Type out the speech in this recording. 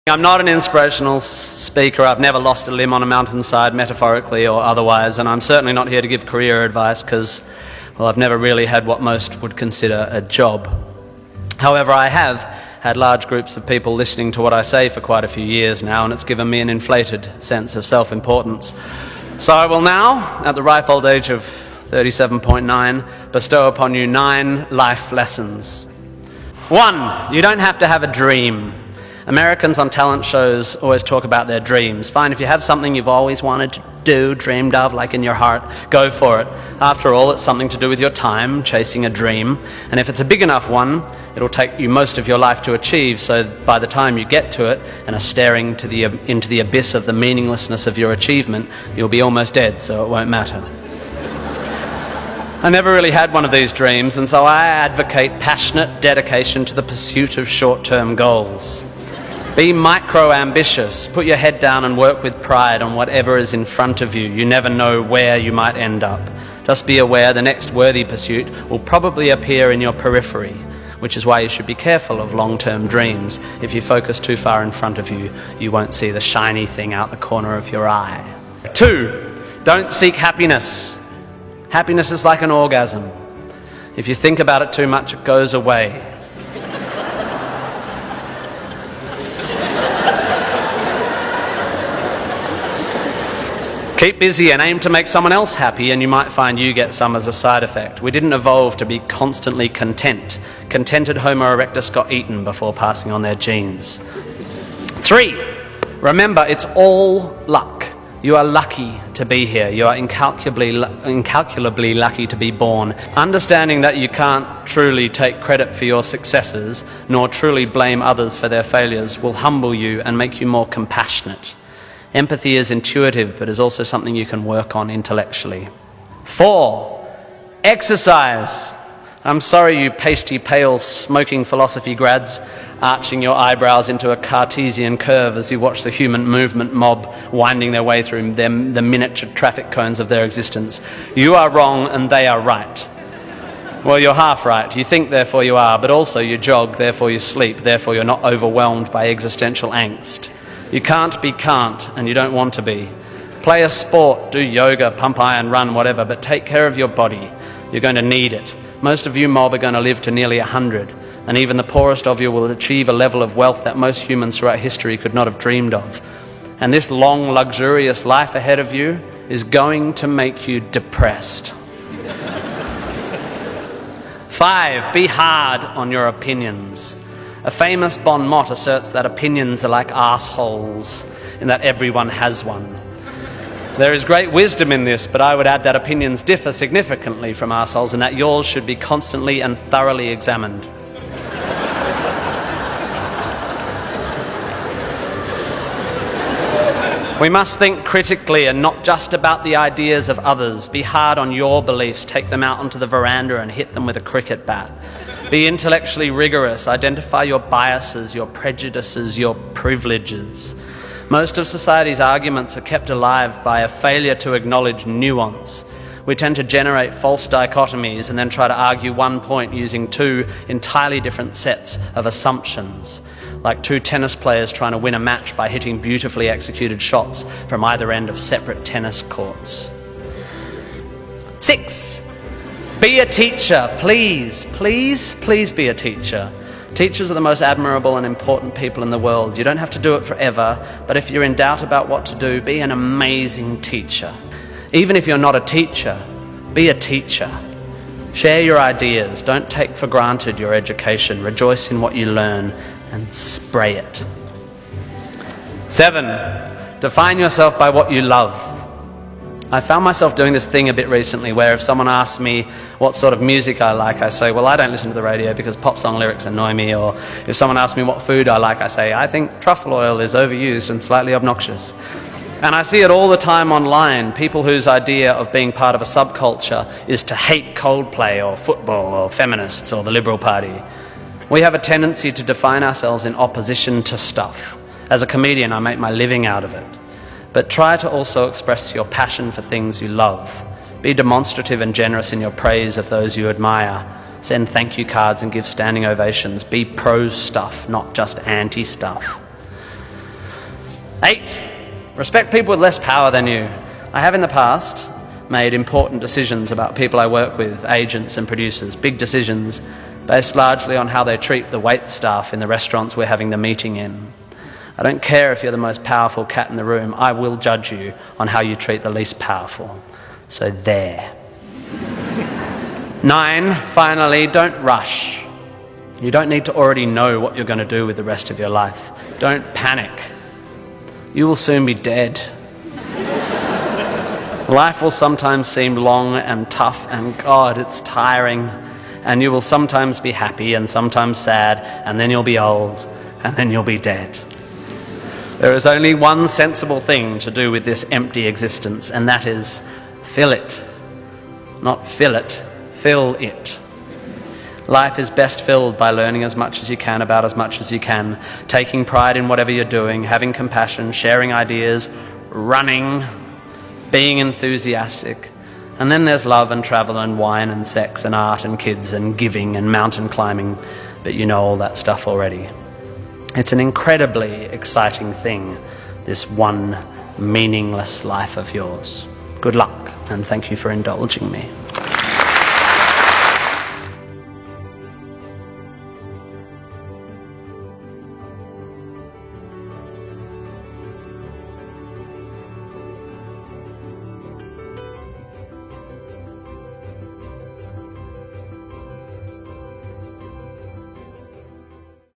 I'm not an inspirational speaker. I've never lost a limb on a mountainside, metaphorically or otherwise, and I'm certainly not here to give career advice because, well, I've never really had what most would consider a job. However, I have had large groups of people listening to what I say for quite a few years now, and it's given me an inflated sense of self-importance. So I will now, at the ripe old age of 37.9, bestow upon you 9 life lessons. 1, you don't have to have a dream. Americans on talent shows always talk about their dreams. Fine, if you have something you've always wanted to do, dreamed of, like in your heart, go for it. After all, it's something to do with your time, chasing a dream. And if it's a big enough one, it'll take you most of your life to achieve, so by the time you get to it and are staring into the abyss of the meaninglessness of your achievement, you'll be almost dead, so it won't matter. I never really had one of these dreams, and so I advocate passionate dedication to the pursuit of short-term goals. Be micro-ambitious. Put your head down and work with pride on whatever is in front of you. You never know where you might end up. Just be aware the next worthy pursuit will probably appear in your periphery, which is why you should be careful of long-term dreams. If you focus too far in front of you, you won't see the shiny thing out the corner of your eye. 2, don't seek happiness. Happiness is like an orgasm. If you think about it too much, it goes away. Keep busy and aim to make someone else happy, and you might find you get some as a side effect. We didn't evolve to be constantly content. Contented Homo erectus got eaten before passing on their genes. 3, remember, it's all luck. You are lucky to be here. You are incalculably lucky to be born. Understanding that you can't truly take credit for your successes, nor truly blame others for their failures, will humble you and make you more compassionate. Empathy is intuitive, but is also something you can work on intellectually. 4, exercise. I'm sorry, you pasty, pale, smoking philosophy grads, arching your eyebrows into a Cartesian curve as you watch the human movement mob winding their way through the miniature traffic cones of their existence. You are wrong and they are right. Well, you're half right. You think, therefore you are, but also you jog, therefore you sleep, therefore you're not overwhelmed by existential angst. You can't be can't, and you don't want to be. Play a sport, do yoga, pump iron, run, whatever, but take care of your body. You're going to need it. Most of you mob are going to live to nearly 100, and even the poorest of you will achieve a level of wealth that most humans throughout history could not have dreamed of. And this long, luxurious life ahead of you is going to make you depressed. 5, be hard on your opinions. A famous bon mot asserts that opinions are like arseholes, in that everyone has one. There is great wisdom in this, but I would add that opinions differ significantly from arseholes, and that yours should be constantly and thoroughly examined. We must think critically and not just about the ideas of others. Be hard on your beliefs. Take them out onto the veranda and hit them with a cricket bat. Be intellectually rigorous. Identify your biases, your prejudices, your privileges. Most of society's arguments are kept alive by a failure to acknowledge nuance. We tend to generate false dichotomies and then try to argue one point using 2 entirely different sets of assumptions, like 2 tennis players trying to win a match by hitting beautifully executed shots from either end of separate tennis courts. 6, be a teacher. Please, please, please be a teacher. Teachers are the most admirable and important people in the world. You don't have to do it forever, but if you're in doubt about what to do, be an amazing teacher. Even if you're not a teacher, be a teacher. Share your ideas. Don't take for granted your education. Rejoice in what you learn and spray it. 7, define yourself by what you love. I found myself doing this thing a bit recently where if someone asks me what sort of music I like, I say, well, I don't listen to the radio because pop song lyrics annoy me. Or if someone asks me what food I like, I say, I think truffle oil is overused and slightly obnoxious. And I see it all the time online, people whose idea of being part of a subculture is to hate Coldplay or football or feminists or the Liberal Party. We have a tendency to define ourselves in opposition to stuff. As a comedian, I make my living out of it. But try to also express your passion for things you love. Be demonstrative and generous in your praise of those you admire. Send thank you cards and give standing ovations. Be pro stuff, not just anti stuff. 8, respect people with less power than you. I have in the past made important decisions about people I work with, agents and producers, big decisions based largely on how they treat the wait staff in the restaurants we're having the meeting in. I don't care if you're the most powerful cat in the room, I will judge you on how you treat the least powerful. So there. 9, finally, don't rush. You don't need to already know what you're going to do with the rest of your life. Don't panic. You will soon be dead. Life will sometimes seem long and tough, and God, it's tiring. And you will sometimes be happy and sometimes sad, and then you'll be old, and then you'll be dead. There is only one sensible thing to do with this empty existence, and that is fill it. Not fill it, fill it. Life is best filled by learning as much as you can about as much as you can, taking pride in whatever you're doing, having compassion, sharing ideas, running, being enthusiastic. And then there's love and travel and wine and sex and art and kids and giving and mountain climbing, but you know all that stuff already. It's an incredibly exciting thing, this one meaningless life of yours. Good luck, and thank you for indulging me.